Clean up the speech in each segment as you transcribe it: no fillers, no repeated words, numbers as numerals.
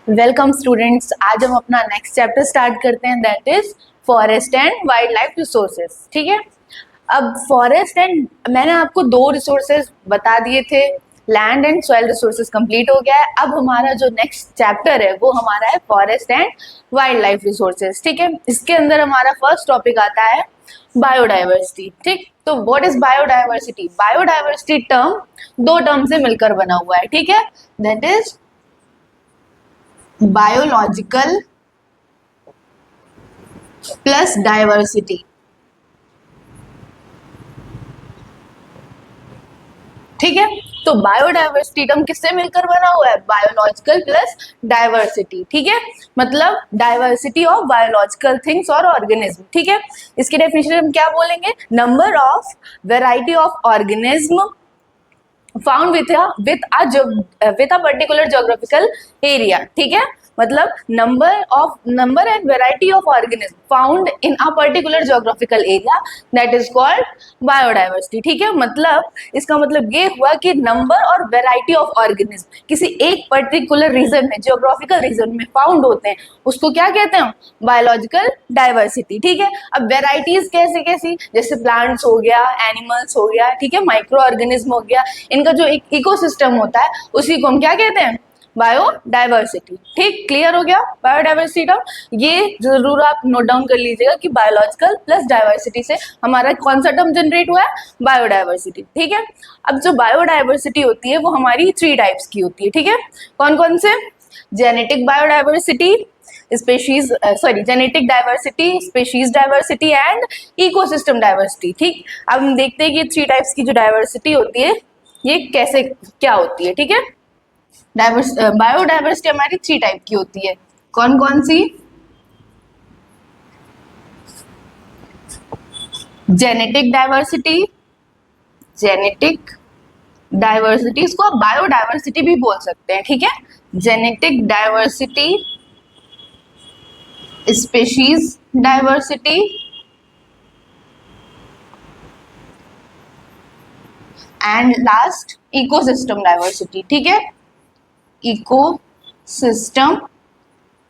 Welcome students. आज हम अपना नेक्स्ट चैप्टर स्टार्ट करते हैं, that is forest and wild life resources. ठीक है, अब फॉरेस्ट एंड मैंने आपको दो रिसोर्सेज बता दिए थे, land and soil resources complete हो गया है। अब हमारा जो नेक्स्ट चैप्टर है वो हमारा है forest and wild life resources. ठीक है, इसके अंदर हमारा फर्स्ट टॉपिक आता है बायोडाइवर्सिटी। ठीक, तो what is biodiversity? Biodiversity term दो टर्म से मिलकर बना हुआ है। ठीक है, that is biological plus diversity. ठीक है, तो बायोडाइवर्सिटी टर्म किससे मिलकर बना हुआ है? Biological plus diversity. ठीक है, मतलब डाइवर्सिटी ऑफ बायोलॉजिकल थिंग्स और ऑर्गेनिज्म। ठीक है, इसकी डेफिनेशन हम क्या बोलेंगे? Number of variety of organism found with a particular geographical area. ठीक है, मतलब number and variety of organism found in a particular geographical area, that is called biodiversity. ठीक है, मतलब इसका मतलब ये हुआ कि नंबर और वेराइटी ऑफ ऑर्गेनिज्म किसी एक पर्टिकुलर रीजन में, जियोग्राफिकल रीजन में फाउंड होते हैं, उसको क्या कहते हैं? Biological diversity. ठीक है, अब वेराइटीज कैसी कैसी, जैसे प्लांट्स हो गया, एनिमल्स हो गया, ठीक है, माइक्रो ऑर्गेनिज्म हो गया, इनका जो एक इकोसिस्टम होता है उसी को हम क्या कहते हैं? बायोडाइवर्सिटी। ठीक, क्लियर हो गया बायोडाइवर्सिटी टर्म? ये जरूर आप नोट डाउन कर लीजिएगा कि बायोलॉजिकल प्लस डाइवर्सिटी से हमारा कौन सा टर्म जनरेट हुआ है? बायोडाइवर्सिटी। ठीक है, अब जो बायोडाइवर्सिटी होती है वो हमारी थ्री टाइप्स की होती है। ठीक है, कौन कौन से? Genetic biodiversity, genetic diversity, species diversity and ecosystem diversity. ठीक, अब हम देखते हैं कि थ्री टाइप्स की जो डाइवर्सिटी होती है ये कैसे क्या होती है। ठीक है, बायोडाइवर्सिटी हमारी थ्री टाइप की होती है। कौन कौन सी? जेनेटिक डाइवर्सिटी, जेनेटिक डाइवर्सिटी, इसको आप बायोडाइवर्सिटी भी बोल सकते हैं। ठीक है, genetic diversity, species diversity and last ecosystem diversity. ठीक है, इकोसिस्टम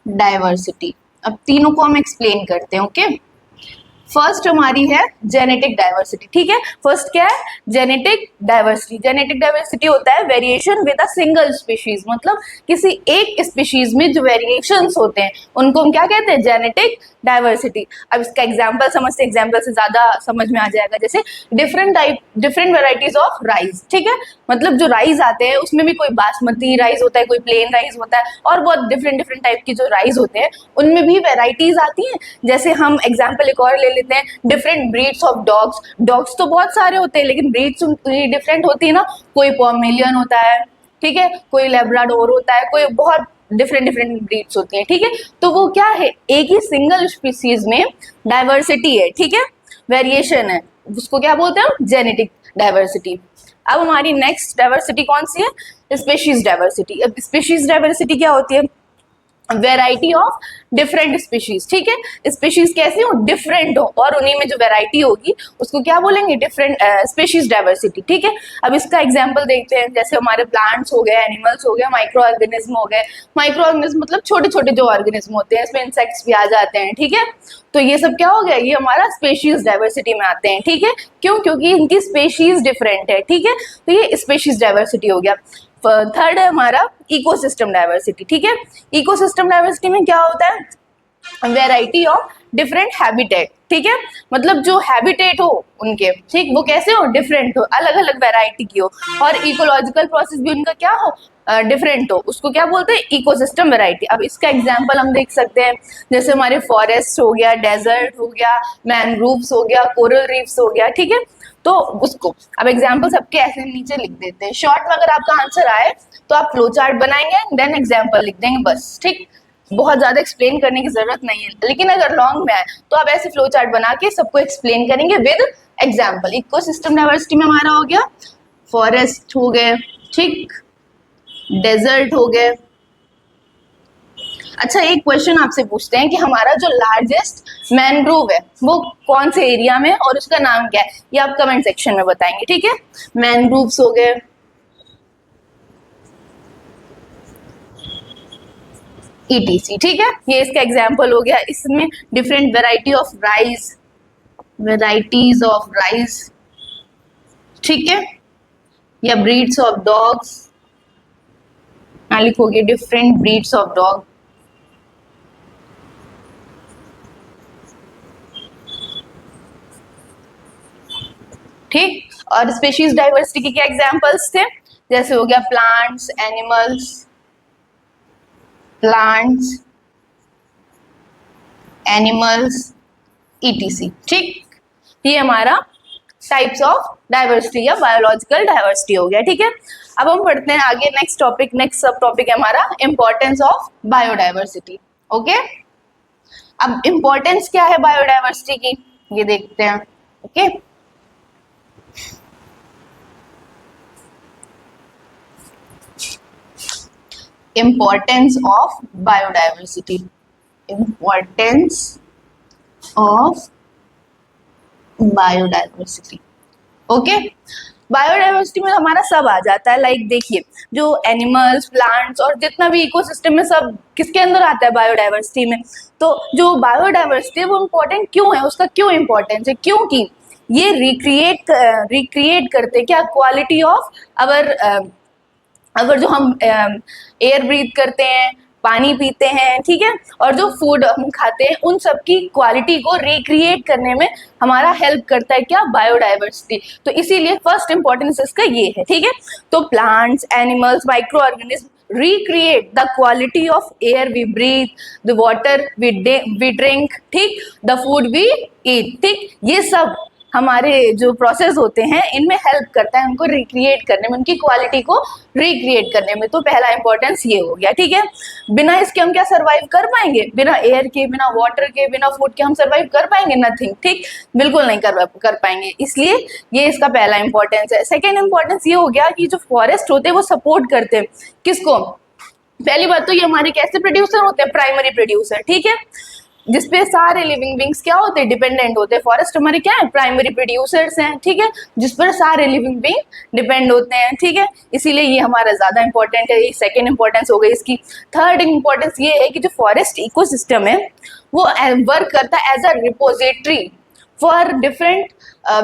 डाइवर्सिटी। अब तीनों को हम एक्सप्लेन करते हैं। ओके, फर्स्ट हमारी है जेनेटिक डाइवर्सिटी। ठीक है, फर्स्ट क्या है? Genetic diversity. जेनेटिक डाइवर्सिटी होता है variation with a single species, मतलब किसी एक स्पीशीज में जो वेरिएशंस होते हैं उनको हम क्या कहते हैं? Genetic diversity. अब इसका एग्जांपल समझते, एग्जांपल से ज्यादा समझ में आ जाएगा। जैसे डिफरेंट वेराइटीज ऑफ राइस। ठीक है, मतलब जो राइस आते हैं उसमें भी कोई बासमती राइस होता है, कोई प्लेन राइस होता है, और बहुत डिफरेंट टाइप की जो राइस होते हैं उनमें भी वेराइटीज आती हैं। जैसे हम एग्जांपल एक और ले लेते हैं, different breeds of dogs. Dogs तो बहुत सारे होते हैं लेकिन ब्रीड्स डिफरेंट होती है ना, कोई पोमेलियन होता है, ठीक है, कोई लेब्राडोर होता है, कोई बहुत डिफरेंट ब्रीड्स होती हैं। ठीक है, तो वो क्या है? एक ही सिंगल स्पीसीज में डाइवर्सिटी है। ठीक है, वेरिएशन है, उसको क्या बोलते हैं हम? Genetic diversity. अब हमारी नेक्स्ट डाइवर्सिटी कौन सी है? Species diversity. अब स्पीशीज डाइवर्सिटी क्या होती है? Variety of different species. ठीक है, स्पीशीज कैसी हो? डिफरेंट हो, और उन्हीं में जो वेराइटी होगी उसको क्या बोलेंगे? Different species diversity. ठीक है, अब इसका एग्जांपल देखते हैं, जैसे हमारे प्लांट्स हो गए, एनिमल्स हो गए, माइक्रो ऑर्गेनिज्म हो गए। माइक्रो ऑर्गेनिज्म मतलब छोटे छोटे जो ऑर्गेनिज्म होते हैं, इसमें इंसेक्ट्स भी आ जाते हैं। ठीक है, तो ये सब क्या हो गया? ये हमारा स्पीशीज डाइवर्सिटी में आते हैं। ठीक है, क्यों? क्योंकि इनकी स्पीशीज डिफरेंट है। ठीक है, तो ये स्पीशीज डाइवर्सिटी हो गया। थर्ड है हमारा इकोसिस्टम डाइवर्सिटी। ठीक है, इकोसिस्टम डाइवर्सिटी में क्या होता है? Variety of different habitat. ठीक है, मतलब जो हैबिटेट हो उनके, ठीक, वो कैसे हो? डिफरेंट हो, अलग अलग वेराइटी की हो, और इकोलॉजिकल प्रोसेस भी उनका क्या हो? डिफरेंट हो, उसको क्या बोलते हैं? Ecosystem variety. अब इसका एग्जांपल हम देख सकते हैं, जैसे हमारे फॉरेस्ट हो गया, डेजर्ट हो गया, मैनग्रोव्स हो गया, कोरल रीफ्स हो गया। ठीक है, तो उसको अब एग्जाम्पल सबके ऐसे नीचे लिख देते हैं। शॉर्ट में अगर आपका आंसर आए तो आप फ्लो चार्ट बनाएंगे, देन एग्जाम्पल लिख देंगे, बस। ठीक, बहुत ज्यादा एक्सप्लेन करने की जरूरत नहीं है, लेकिन अगर लॉन्ग में आए तो आप ऐसे फ्लो चार्ट बना के सबको एक्सप्लेन करेंगे विद एग्जाम्पल। इकोसिस्टम डाइवर्सिटी में हमारा हो गया फॉरेस्ट हो गए, ठीक, डेजर्ट हो गए। अच्छा, एक क्वेश्चन आपसे पूछते हैं कि हमारा जो लार्जेस्ट मैनग्रोव है वो कौन से एरिया में, और उसका नाम क्या है? ये आप कमेंट सेक्शन में बताएंगे। ठीक है, मैनग्रोव्स हो गए, ETC, ठीक है। ये इसका एग्जाम्पल हो गया। इसमें डिफरेंट वेराइटीज ऑफ राइस, ठीक है, या ब्रीड्स ऑफ डॉग्स, यहाँ लिखोगे डिफरेंट ब्रीड्स ऑफ डॉग, ठीक। और स्पीशीज डाइवर्सिटी के क्या एग्जांपल्स थे, जैसे हो गया प्लांट्स, एनिमल्स ETC, ठीक। ये हमारा टाइप्स ऑफ डाइवर्सिटी या बायोलॉजिकल डाइवर्सिटी हो गया, ठीक है। अब हम पढ़ते हैं आगे नेक्स्ट सब टॉपिक है हमारा इंपॉर्टेंस ऑफ बायोडाइवर्सिटी, ओके। अब इंपॉर्टेंस क्या है बायोडाइवर्सिटी की, ये देखते हैं, okay. Importance of biodiversity, importance of biodiversity, okay. Biodiversity में हमारा सब आ जाता है, लाइक देखिए जो एनिमल्स, प्लांट्स और जितना भी इकोसिस्टम में सब किसके अंदर आता है, बायोडाइवर्सिटी में। तो जो बायोडाइवर्सिटी है वो इम्पोर्टेंट क्यों है, उसका क्यों इम्पोर्टेंस है, क्योंकि ये रिक्रिएट करते क्या, क्वालिटी ऑफ अगर जो हम एयर ब्रीथ करते हैं, पानी पीते हैं, ठीक है, और जो फूड हम खाते हैं, उन सब की क्वालिटी को रिक्रिएट करने में हमारा हेल्प करता है क्या, बायोडाइवर्सिटी। तो इसीलिए फर्स्ट इंपॉर्टेंस इसका ये है, ठीक है। तो plants, animals, micro organism recreate the quality of air we breathe, the water we drink, ठीक, द फूड वी ईट, ठीक। ये सब हमारे जो प्रोसेस होते हैं इनमें हेल्प करता है उनको रिक्रिएट करने में, उनकी क्वालिटी को रिक्रिएट करने में। तो पहला इंपॉर्टेंस ये हो गया, ठीक है। बिना इसके हम क्या सरवाइव कर पाएंगे, बिना एयर के, बिना वाटर के, बिना फूड के हम सरवाइव कर पाएंगे, नथिंग, ठीक, बिल्कुल नहीं कर पाएंगे। इसलिए ये इसका पहला इंपॉर्टेंस है। सेकेंड इंपॉर्टेंस ये हो गया कि जो फॉरेस्ट होते हैं वो सपोर्ट करते हैं किसको, पहली बात तो ये हमारे कैसे प्रोड्यूसर होते हैं, प्राइमरी प्रोड्यूसर, ठीक है, जिसपे सारे लिविंग बींग्स क्या होते हैं, डिपेंडेंट होते हैं। फॉरेस्ट हमारे क्या है, प्राइमरी प्रोड्यूसर्स हैं, ठीक है, जिस पर सारे लिविंग बींग डिपेंड होते हैं, ठीक है। इसीलिए ये हमारा ज्यादा इंपॉर्टेंट है। ये सेकेंड इंपॉर्टेंस हो गई इसकी। थर्ड इंपॉर्टेंस ये है कि जो फॉरेस्ट इकोसिस्टम है वो वर्क करता है as a repository for different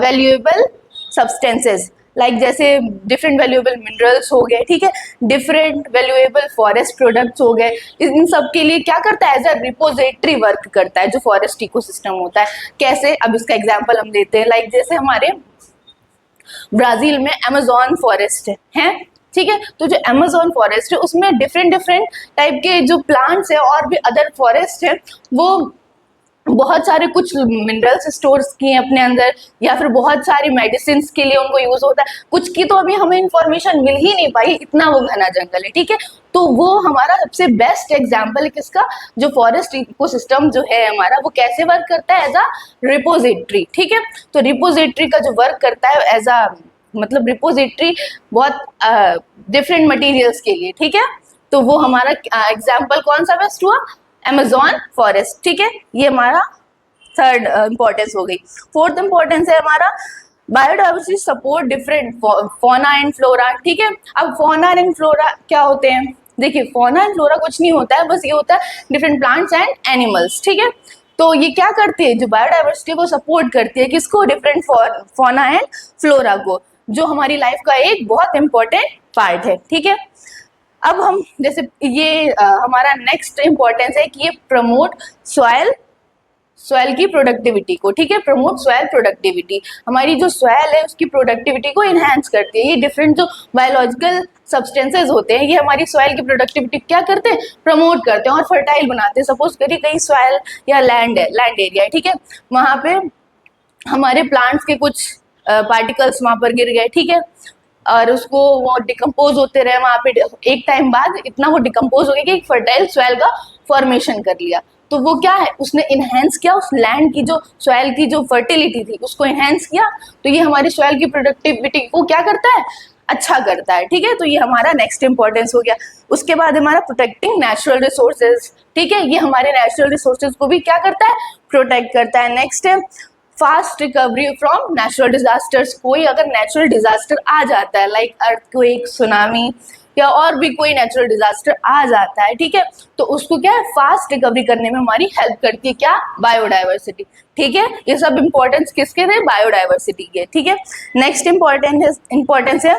valuable substances, like जैसे डिफरेंट वैल्यूएबल मिनरल्स हो गए, ठीक है, डिफरेंट वैल्यूएबल फॉरेस्ट प्रोडक्ट्स हो गए, इन सब के लिए क्या करता है, एज अ रिपोजिटरी वर्क करता है जो फॉरेस्ट इकोसिस्टम होता है। कैसे, अब इसका एग्जांपल हम लेते हैं, लाइक जैसे हमारे ब्राजील में अमेज़न फॉरेस्ट है, ठीक है। तो जो अमेज़न फॉरेस्ट है उसमें डिफरेंट टाइप के जो प्लांट्स है और भी अदर फॉरेस्ट है, वो बहुत सारे कुछ मिनरल्स स्टोर्स किए अपने अंदर, या फिर बहुत सारी मेडिसिन के लिए उनको यूज होता है। कुछ की तो अभी हमें इंफॉर्मेशन मिल ही नहीं पाई, इतना वो घना जंगल है, ठीक है। तो वो हमारा सबसे बेस्ट एग्जाम्पल है किसका, जो फॉरेस्ट इकोसिस्टम जो है हमारा, वो कैसे वर्क करता है, एज अ रिपोजिटरी, ठीक है। तो रिपोजिटरी का जो वर्क करता है एज अ, मतलब रिपोजिटरी बहुत डिफरेंट मटेरियल्स के लिए, ठीक है। तो वो हमारा एग्जाम्पल कौन सा बेस्ट हुआ, अमेज़न फॉरेस्ट, ठीक है। ये हमारा थर्ड इंपॉर्टेंस हो गई। फोर्थ इंपॉर्टेंस है हमारा biodiversity support different fauna and flora, ठीक है। अब फौना एंड फ्लोरा क्या होते हैं, देखिए फौना एंड फ्लोरा कुछ नहीं होता है, बस ये होता है डिफरेंट प्लांट्स एंड एनिमल्स, ठीक है। तो ये क्या करती है, जो बायोडाइवर्सिटी को सपोर्ट करती है किसको, डिफरेंट फौना एंड फ्लोरा को, जो हमारी लाइफ का एक बहुत इंपॉर्टेंट पार्ट है, ठीक है। अब हम जैसे ये हमारा नेक्स्ट इंपॉर्टेंस है कि ये प्रमोट सॉइल की प्रोडक्टिविटी को, ठीक है, प्रमोट सॉइल प्रोडक्टिविटी, हमारी जो सॉइल है उसकी प्रोडक्टिविटी को इनहेंस करती है। ये डिफरेंट जो बायोलॉजिकल सब्सटेंसेज होते हैं ये हमारी सॉइल की प्रोडक्टिविटी क्या करते हैं, प्रमोट करते हैं और फर्टाइल बनाते हैं। सपोज करिए कहीं सॉइल या लैंड एरिया है, ठीक है, वहाँ पे हमारे प्लांट्स के कुछ पार्टिकल्स वहाँ पर गिर गए, ठीक है, और उसको वो डिकम्पोज होते रहे, वहाँ पे एक टाइम बाद इतना वो डिकम्पोज हो गया कि एक फर्टाइल सॉइल का फॉर्मेशन कर लिया। तो वो क्या है, उसने इनहेंस किया उस लैंड की जो सॉइल की जो फर्टिलिटी थी उसको इनहेंस किया। तो ये हमारी सॉइल की प्रोडक्टिविटी को क्या करता है, अच्छा करता है, ठीक है। तो ये हमारा नेक्स्ट इंपॉर्टेंस हो गया। उसके बाद हमारा प्रोटेक्टिंग नेचुरल रिसोर्सेज, ठीक है, ये हमारे नेचुरल रिसोर्सेज को भी क्या करता है, प्रोटेक्ट करता है। नेक्स्ट है fast recovery from natural disasters, कोई अगर नेचुरल डिजास्टर आ जाता है लाइक अर्थक्वेक, सुनामी, या और भी कोई नेचुरल डिजास्टर आ जाता है, ठीक है, तो उसको क्या है फास्ट रिकवरी करने में हमारी हेल्प करती है क्या, बायोडाइवर्सिटी, ठीक है। ये सब इंपॉर्टेंस किसके थे, बायोडाइवर्सिटी के, ठीक है। नेक्स्ट इंपॉर्टेंस है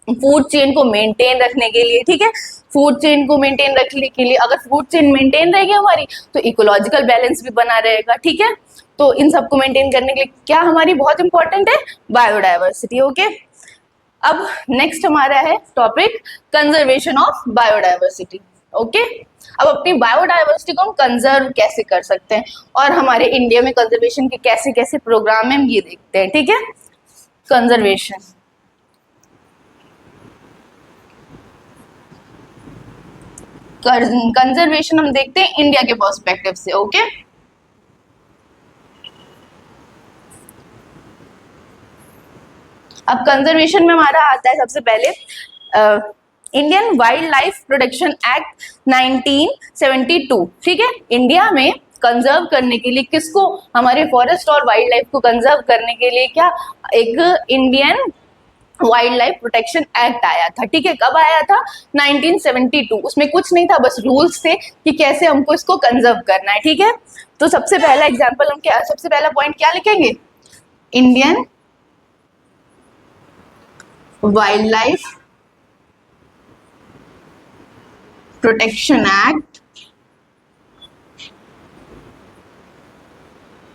फूड चेन को मेंटेन रखने के लिए, ठीक है। फूड चेन को मेंटेन रखने के लिए, अगर फूड चेन मेंटेन रहेगी हमारी तो इकोलॉजिकल बैलेंस भी बना रहेगा, ठीक है। तो इन सबको मेंटेन करने के लिए क्या हमारी बहुत इंपॉर्टेंट है, बायोडाइवर्सिटी, ओके। अब नेक्स्ट हमारा है topic conservation of biodiversity, okay. अब अपनी बायोडाइवर्सिटी को हम कंजर्व कैसे कर सकते हैं और हमारे इंडिया में कंजर्वेशन के कैसे कैसे प्रोग्राम है हम ये देखते हैं, ठीक है। कंजर्वेशन, कंजर्वेशन हम देखते हैं इंडिया के पर्सपेक्टिव से, ओके। अब कंजर्वेशन में हमारा आता है सबसे पहले Indian wild life protection act 1972, ठीक है। इंडिया में कंजर्व करने के लिए किसको, हमारे फॉरेस्ट और वाइल्ड लाइफ को कंजर्व करने के लिए क्या एक Indian wild life protection act आया था, ठीक है। कब आया था, 1972। उसमें कुछ नहीं था, बस रूल्स थे कि कैसे हमको इसको कंजर्व करना है, ठीक है। तो सबसे पहला एग्जांपल हम क्या, सबसे पहला पॉइंट क्या लिखेंगे, Indian wild life protection act,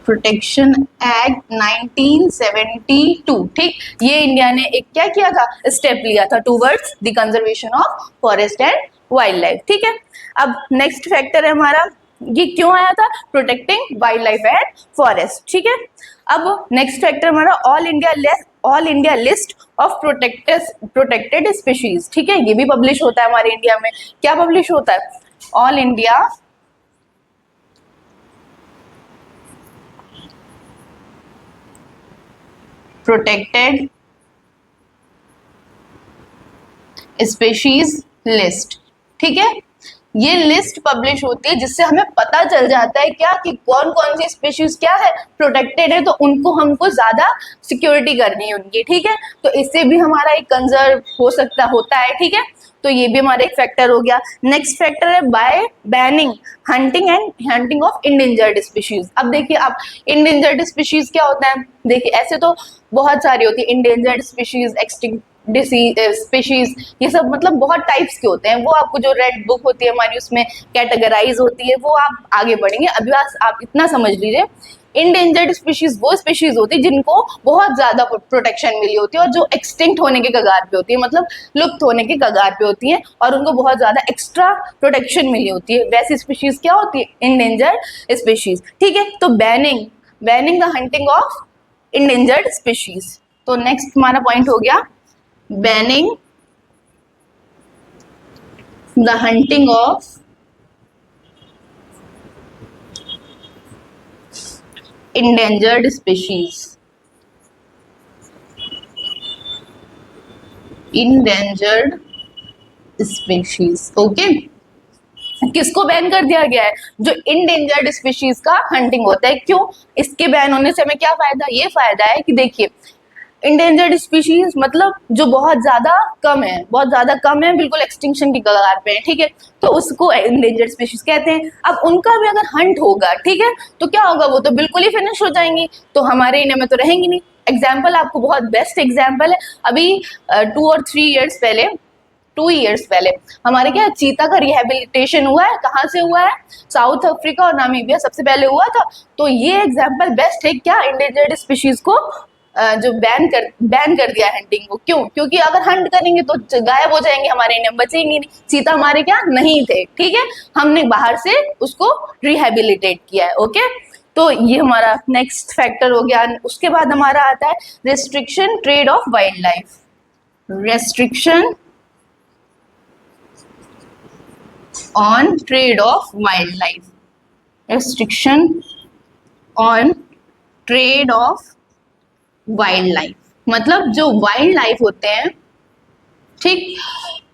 protection act 1972, ठीक। ये इंडिया ने एक क्या किया था, स्टेप लिया था towards the conservation of forest and wild life, ठीक है। अब नेक्स्ट फैक्टर है हमारा, ये क्यों आया था, protecting wild life and forest, ठीक है। अब नेक्स्ट फैक्टर हमारा all India list of protected species, ठीक है। ये भी पब्लिश होता है हमारे इंडिया में, क्या पब्लिश होता है, all India protected species list, ठीक है। ये लिस्ट पब्लिश होती है जिससे हमें पता चल जाता है क्या कि कौन कौन सी स्पीशीज क्या है, प्रोटेक्टेड है, तो उनको हमको ज्यादा सिक्योरिटी करनी है उनकी, ठीक है। तो इससे भी हमारा एक कंजर्व होता है, ठीक है। तो ये भी हमारा एक फैक्टर हो गया। नेक्स्ट फैक्टर है bye banning hunting of endangered species. अब देखिए आप, इंडेंजर्ड स्पीशीज क्या होता है, देखिए ऐसे तो बहुत सारी होती है, इंडेंजर्ड स्पीशीज, एक्सटिंक्ट स्पीशीज, ये सब मतलब बहुत टाइप्स के होते हैं। वो आपको जो रेड बुक होती है हमारी उसमें कैटेगराइज होती है, वो आप आगे बढ़ेंगे, अभी आप इतना समझ लीजिए। इंडेंजर्ड स्पीशीज वो स्पीशीज होती है जिनको बहुत ज्यादा प्रोटेक्शन मिली होती है और जो एक्सटिंक्ट होने के कगार पे होती है, मतलब लुप्त होने के कगार पे होती है और उनको बहुत ज्यादा एक्स्ट्रा प्रोटेक्शन मिली होती है, वैसी स्पीशीज क्या होती है, इंडेंजर्ड स्पीशीज, ठीक है। तो banning the hunting of endangered species. तो नेक्स्ट हमारा पॉइंट हो गया banning the hunting of endangered species, okay. किसको बैन कर दिया गया है, जो इंडेंजर्ड स्पीशीज का हंटिंग होता है। क्यों, इसके बैन होने से हमें क्या फायदा, ये फायदा है कि देखिए इंडेंजर्ड स्पीशीज मतलब जो बहुत ज्यादा कम है, बिल्कुल एक्सटिंक्शन की कगार पे है, ठीक है, तो उसको इंडेंजर्ड स्पीशीज कहते हैं। अब उनका भी अगर हंट होगा, ठीक है, तो क्या होगा, वो तो बिल्कुल ही फिनिश हो जाएंगी, तो हमारे इंडिया में तो रहेंगी नहीं। एग्जाम्पल आपको बहुत बेस्ट एग्जाम्पल है, अभी 2 ईयर्स पहले हमारे क्या चीता का रिहेबिलिटेशन हुआ है, कहाँ से हुआ है, साउथ अफ्रीका और नामीबिया सबसे पहले हुआ था। तो ये एग्जाम्पल बेस्ट है क्या, इंडेंजर्ड स्पीशीज को जो बैन कर दिया हंटिंग को। क्यों, क्योंकि अगर हंट करेंगे तो गायब हो जाएंगे, हमारे इंडिया में बचेंगे नहीं। चीता हमारे क्या नहीं थे, ठीक है, हमने बाहर से उसको रिहेबिलिटेट किया है, ओके। तो ये हमारा नेक्स्ट फैक्टर हो गया। उसके बाद हमारा आता है restriction trade off wild life, restriction on trade off wild life, restriction on trade off wild life, मतलब जो वाइल्ड लाइफ होते हैं, ठीक,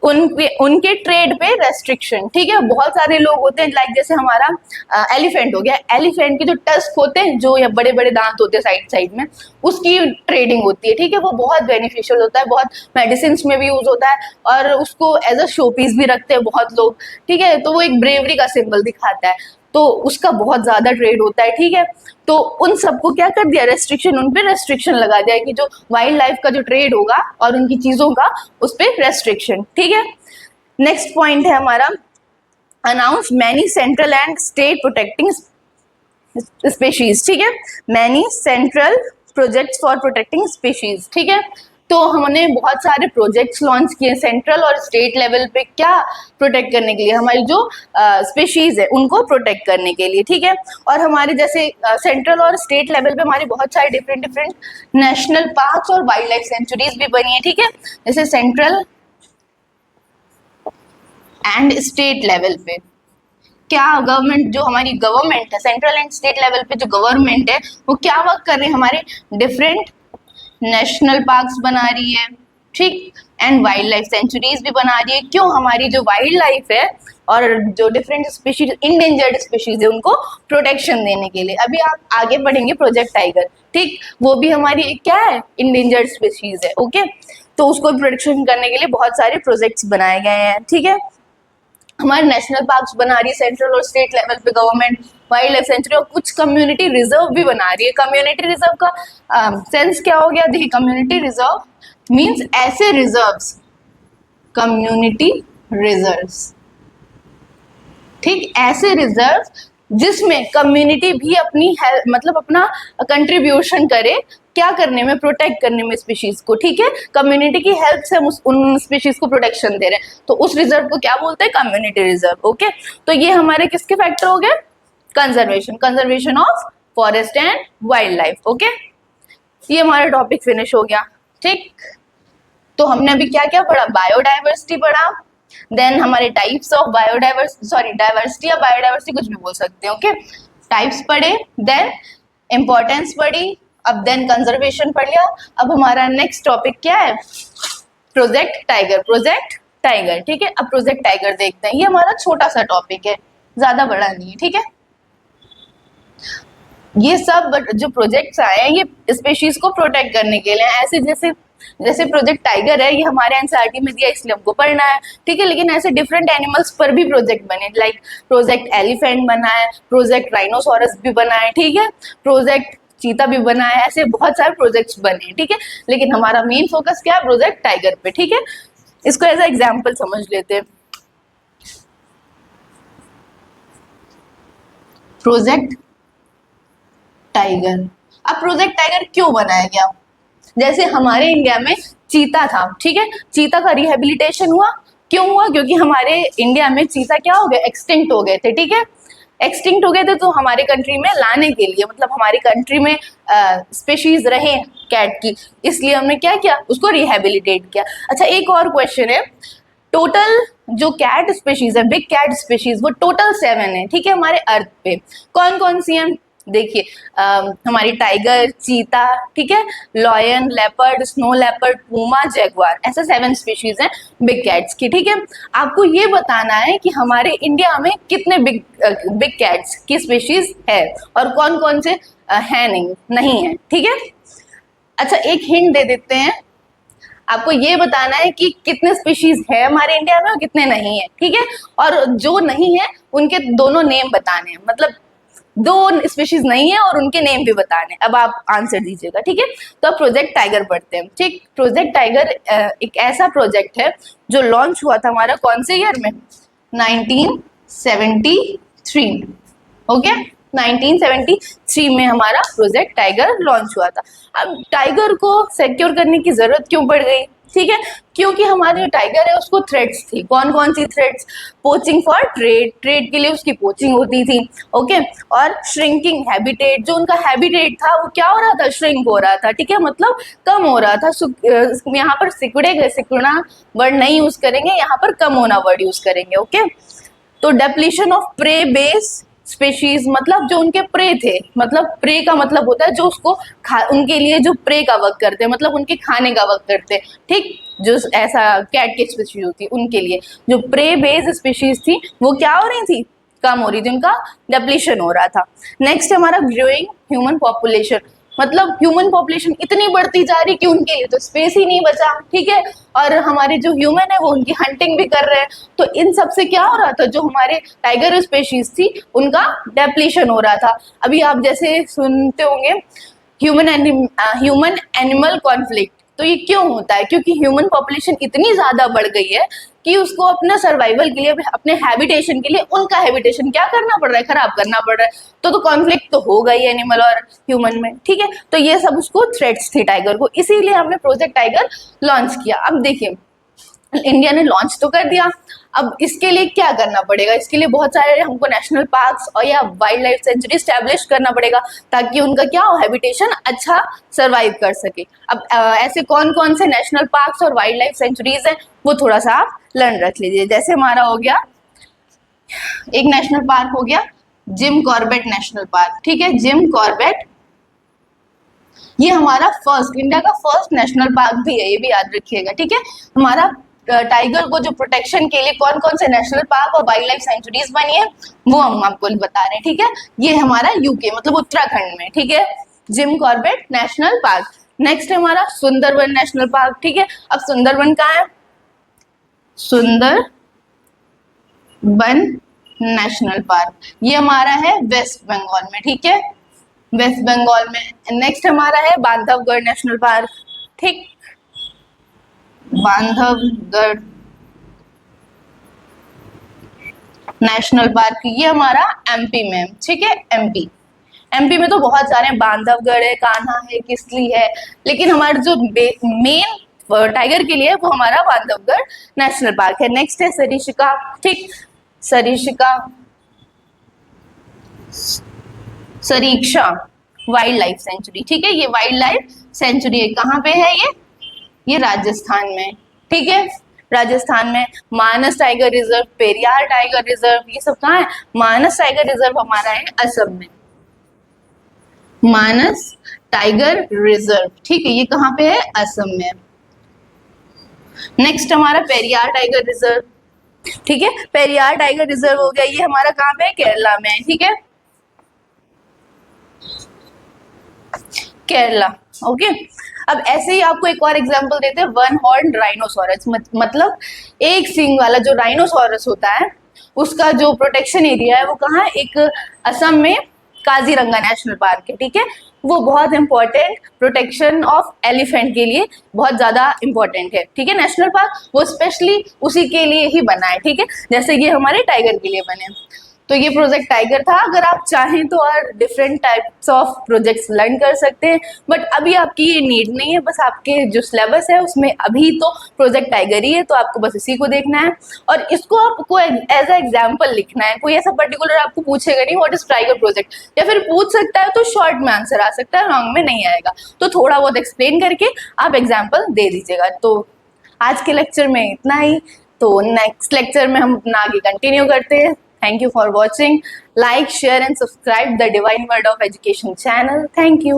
उनके ट्रेड पे रेस्ट्रिक्शन, ठीक है। बहुत सारे लोग होते हैं लाइक जैसे हमारा एलिफेंट हो गया, एलिफेंट के जो टस्क होते हैं, जो या बड़े बड़े दांत होते हैं साइड साइड में, उसकी ट्रेडिंग होती है, ठीक है। वो बहुत बेनिफिशियल होता है, बहुत मेडिसिन में भी यूज होता है, और उसको एज अ शो पीस भी रखते हैं बहुत लोग, ठीक है। तो वो एक ब्रेवरी का सिंबल दिखाता है, तो उसका बहुत ज्यादा ट्रेड होता है, ठीक है। तो उन सबको क्या कर दिया, रेस्ट्रिक्शन, उन पे रेस्ट्रिक्शन लगा दिया कि जो वाइल्ड लाइफ का जो ट्रेड होगा और उनकी चीजों का, उस पर रेस्ट्रिक्शन, ठीक है। नेक्स्ट पॉइंट है हमारा, announce many central and state protecting species, ठीक है। Many central projects for protecting species, ठीक है। तो हमने बहुत सारे प्रोजेक्ट्स लॉन्च किए सेंट्रल और स्टेट लेवल पे, क्या प्रोटेक्ट करने के लिए, हमारी जो स्पेशीज है उनको प्रोटेक्ट करने के लिए, ठीक है। और हमारे जैसे सेंट्रल और स्टेट लेवल पे हमारे बहुत सारे डिफरेंट डिफरेंट नेशनल पार्क्स और वाइल्ड लाइफ सेंचुरीज भी बनी है, ठीक है। जैसे सेंट्रल एंड स्टेट लेवल पे क्या गवर्नमेंट, जो हमारी गवर्नमेंट है सेंट्रल एंड स्टेट लेवल पे जो गवर्नमेंट है, वो क्या वर्क कर रही है, हमारे डिफरेंट नेशनल पार्क्स बना रही है, ठीक, एंड वाइल्ड लाइफ सेंचुरीज भी बना रही है। क्यों, हमारी जो वाइल्ड लाइफ है और जो डिफरेंट स्पीशीज, इंडेंजर्ड स्पीशीज है, उनको प्रोटेक्शन देने के लिए। अभी आप आगे बढ़ेंगे प्रोजेक्ट टाइगर, ठीक, वो भी हमारी क्या है, इंडेंजर्ड स्पीशीज है, ओके। तो उसको प्रोटेक्शन करने के लिए बहुत सारे प्रोजेक्ट्स बनाए गए हैं, ठीक है। हमारे नेशनल पार्क्स बना रही है सेंट्रल और स्टेट लेवल पे गवर्नमेंट, वाइल्ड लाइफ सेंचुरी, और कुछ कम्युनिटी रिजर्व भी बना रही है। कम्युनिटी रिजर्व का सेंस क्या हो गया, देखिए कम्युनिटी रिजर्व मींस ऐसे रिजर्व्स, कम्युनिटी रिजर्व्स, ठीक, ऐसे रिजर्व जिसमें कम्युनिटी भी अपनी मतलब अपना कंट्रीब्यूशन करे, क्या करने में, प्रोटेक्ट करने में स्पीशीज को, ठीक है। कम्युनिटी की हेल्प से हम उन स्पीशीज को प्रोटेक्शन दे रहे हैं, तो उस रिजर्व को क्या बोलते हैं, कम्युनिटी रिजर्व, ओके। तो ये हमारे किसके फैक्टर हो गए, conservation, conservation of forest and wild life, okay. ये हमारा टॉपिक फिनिश हो गया, ठीक। तो हमने अभी क्या क्या पढ़ा, बायोडाइवर्सिटी पढ़ा, देन हमारे टाइप्स ऑफ डाइवर्सिटी या बायोडाइवर्सिटी कुछ भी बोल सकते हैं, ओके। टाइप्स पढ़े, देन इंपॉर्टेंस पढ़ी, अब देन कंजर्वेशन पढ़ लिया। अब हमारा नेक्स्ट टॉपिक क्या है, प्रोजेक्ट टाइगर, प्रोजेक्ट टाइगर, ठीक है। अब प्रोजेक्ट टाइगर देखते हैं, ये हमारा छोटा सा टॉपिक है, ज्यादा बड़ा नहीं है, ठीक है। ये सब जो प्रोजेक्ट्स आए हैं ये स्पेशीज को प्रोटेक्ट करने के लिए, ऐसे जैसे जैसे प्रोजेक्ट टाइगर है, ये हमारे एनसीईआरटी में दिया इसलिए हमको पढ़ना है, ठीक है। लेकिन ऐसे डिफरेंट एनिमल्स पर भी प्रोजेक्ट बने, लाइक प्रोजेक्ट एलिफेंट बना है, प्रोजेक्ट राइनोसोरस भी बना है, ठीक है, प्रोजेक्ट चीता भी बना है, ऐसे बहुत सारे प्रोजेक्ट्स बने हैं, ठीक है। लेकिन हमारा मेन फोकस क्या है, प्रोजेक्ट टाइगर पे, ठीक है। इसको एज एग्जाम्पल समझ लेते हैं, प्रोजेक्ट टाइगर। अब प्रोजेक्ट टाइगर क्यों बनाया गया, जैसे हमारे इंडिया में चीता था, ठीक है, चीता का रिहेबिलिटेशन हुआ, क्यों हुआ, क्योंकि हमारे इंडिया में चीता क्या हो गए, एक्सटिंक्ट हो गए थे, ठीक है। एक्सटिंक्ट हो गए थे, तो हमारे कंट्री में लाने के लिए, मतलब हमारी कंट्री में स्पेशीज रहे कैट की, इसलिए हमने क्या किया, उसको रिहेबिलिटेट किया। अच्छा, एक और क्वेश्चन है, टोटल जो कैट स्पेशीज है, बिग कैट स्पेशीज, वो टोटल 7 है, ठीक है, हमारे अर्थ पे। कौन कौन सी हैं, देखिए हमारी टाइगर, चीता, ठीक है, lion, leopard, snow leopard, Puma, Jaguar, ऐसे 7 स्पीशीज हैं बिग कैट्स की, ठीक है। आपको ये बताना है कि हमारे इंडिया में कितने बिग कैट्स की स्पीशीज है और कौन कौन से है नहीं है, ठीक है। अच्छा, एक हिंट दे देते हैं, आपको ये बताना है कि कितने स्पीशीज है हमारे इंडिया में और कितने नहीं है, ठीक है। और जो नहीं है उनके दोनों नेम बताने हैं, मतलब 2 स्पीशीज नहीं है और उनके नेम भी बताने। अब आप आंसर दीजिएगा, ठीक है। तो अब प्रोजेक्ट टाइगर पढ़ते हैं, ठीक। प्रोजेक्ट टाइगर एक ऐसा प्रोजेक्ट है जो लॉन्च हुआ था हमारा कौन से ईयर में, 1973, ओके। 1973 में हमारा प्रोजेक्ट टाइगर लॉन्च हुआ था। अब टाइगर को सिक्योर करने की जरूरत क्यों पड़ गई, ठीक है, क्योंकि हमारे जो टाइगर है उसको थ्रेट्स थी। कौन कौन सी threats, poaching for trade, trade के लिए उसकी पोचिंग होती थी, ओके। और श्रिंकिंग हैबिटेट, जो उनका हैबिटेट था वो क्या हो रहा था, श्रिंक हो रहा था, ठीक है, मतलब कम हो रहा था। यहाँ पर सिकुड़ना वर्ड नहीं यूज करेंगे, यहाँ पर कम होना वर्ड यूज करेंगे, ओके। तो depletion of prey base species मतलब जो उनके प्रे थे, मतलब प्रे का मतलब होता है जो उसको उनके लिए जो प्रे का वर्क करते हैं, मतलब उनके खाने का वर्क करते हैं, ठीक। जो ऐसा कैट की स्पेशीज होती है उनके लिए जो प्रे बेस्ड स्पेशीज थी वो क्या हो रही थी, कम हो रही थी, उनका डेप्लीशन हो रहा था। नेक्स्ट हमारा ग्रोइंग ह्यूमन पॉपुलेशन, मतलब ह्यूमन पॉपुलेशन इतनी बढ़ती जा रही कि उनके लिए तो स्पेस ही नहीं बचा, ठीक है। और हमारे जो ह्यूमन है वो उनकी हंटिंग भी कर रहे हैं, तो इन सब से क्या हो रहा था, जो हमारे टाइगर स्पेशीज थी उनका डेप्लीशन हो रहा था। अभी आप जैसे सुनते होंगे ह्यूमन एनिमल कॉन्फ्लिक्ट, तो ये क्यों होता है, क्योंकि ह्यूमन पॉपुलेशन इतनी ज्यादा बढ़ गई है कि उसको अपना सर्वाइवल के लिए, अपने हैबिटेशन के लिए उनका हैबिटेशन क्या करना पड़ रहा है, खराब करना पड़ रहा है। तो कॉन्फ्लिक्ट तो होगा ही एनिमल और ह्यूमन में, ठीक है। तो ये सब उसको थ्रेट्स थी टाइगर को, इसीलिए हमने प्रोजेक्ट टाइगर लॉन्च किया। अब देखिए इंडिया ने लॉन्च तो कर दिया, अब इसके लिए क्या करना पड़ेगा, इसके लिए बहुत सारे हमको नेशनल पार्क्स और या वाइल्ड लाइफ सेंचुरी स्टैब्लिश करना पड़ेगा ताकि उनका क्या हो, हैबिटेशन अच्छा सर्वाइव कर सके। अब ऐसे कौन कौन से नेशनल पार्क्स और वाइल्ड लाइफ सेंचुरीज हैं वो थोड़ा सा आप लर्न रख लीजिए। जैसे हमारा हो गया एक नेशनल पार्क हो गया जिम कॉर्बेट नेशनल पार्क, ठीक है। जिम कॉर्बेट ये हमारा इंडिया का फर्स्ट नेशनल पार्क भी है, ये भी याद रखिएगा, ठीक है। हमारा टाइगर को जो प्रोटेक्शन के लिए कौन कौन से नेशनल पार्क और वाइल्ड लाइफ सेंचुरीज बनी है वो हम आपको बता रहे हैं, ठीक है। ये हमारा यूके मतलब उत्तराखंड में, ठीक है, Jim Corbett national park. Next है हमारा सुंदरबन नेशनल पार्क, ठीक है। अब सुंदरबन कहाँ है, सुंदरबन नेशनल पार्क ये हमारा है वेस्ट बंगाल में, ठीक है, वेस्ट बंगाल में। नेक्स्ट हमारा है बांधवगढ़ नेशनल पार्क, ठीक, बांधवगढ़ नेशनल पार्क ये हमारा एमपी में, ठीक है। एमपी में तो बहुत सारे बांधवगढ़ है, कान्हा है, किसली है, लेकिन हमारा जो मेन टाइगर के लिए वो हमारा बांधवगढ़ नेशनल पार्क है। नेक्स्ट है सरिस्का, ठीक, सरीक्षा वाइल्ड लाइफ सेंचुरी, ठीक है। ये वाइल्ड लाइफ सेंचुरी कहाँ पे है, ये राजस्थान में, ठीक है, राजस्थान में। Manas tiger reserve, Periyar tiger reserve, ये सब कहाँ है, मानस टाइगर रिजर्व हमारा है असम में, मानस टाइगर रिजर्व, ठीक है, ये कहाँ पे है, असम में। नेक्स्ट हमारा पेरियार टाइगर रिजर्व, ठीक है, पेरियार टाइगर रिजर्व हो गया, ये हमारा कहाँ पे है, केरला में, ठीक है, केरला, ओके। अब ऐसे ही आपको एक और एग्जांपल देते हैं, वन हॉर्न राइनोसोरस, मतलब एक सींग वाला जो राइनोसोरस होता है उसका जो प्रोटेक्शन एरिया है वो कहाँ है, एक असम में काजीरंगा नेशनल पार्क है, ठीक है। वो बहुत इंपॉर्टेंट प्रोटेक्शन ऑफ एलिफेंट के लिए बहुत ज्यादा इंपॉर्टेंट है, ठीक है। नेशनल पार्क वो स्पेशली उसी के लिए ही बना है, ठीक है, जैसे ये हमारे टाइगर के लिए बने। तो ये प्रोजेक्ट टाइगर था। अगर आप चाहें तो और different types of projects learn कर सकते हैं, बट अभी आपकी ये नीड नहीं है, बस आपके जो सिलेबस है उसमें अभी तो प्रोजेक्ट टाइगर ही है, तो आपको बस इसी को देखना है और इसको आपको एज अ एग्जाम्पल लिखना है। कोई ऐसा पर्टिकुलर आपको पूछेगा नहीं व्हाट इज टाइगर प्रोजेक्ट, या फिर पूछ सकता है तो शॉर्ट में आंसर आ सकता है, लॉन्ग में नहीं आएगा, तो थोड़ा बहुत एक्सप्लेन करके आप एग्जाम्पल दे दीजिएगा। तो आज के लेक्चर में इतना ही, तो नेक्स्ट लेक्चर में हम अपना आगे कंटिन्यू करते हैं। Thank you for watching. Like, share and subscribe the Divine Word of Education channel. Thank you.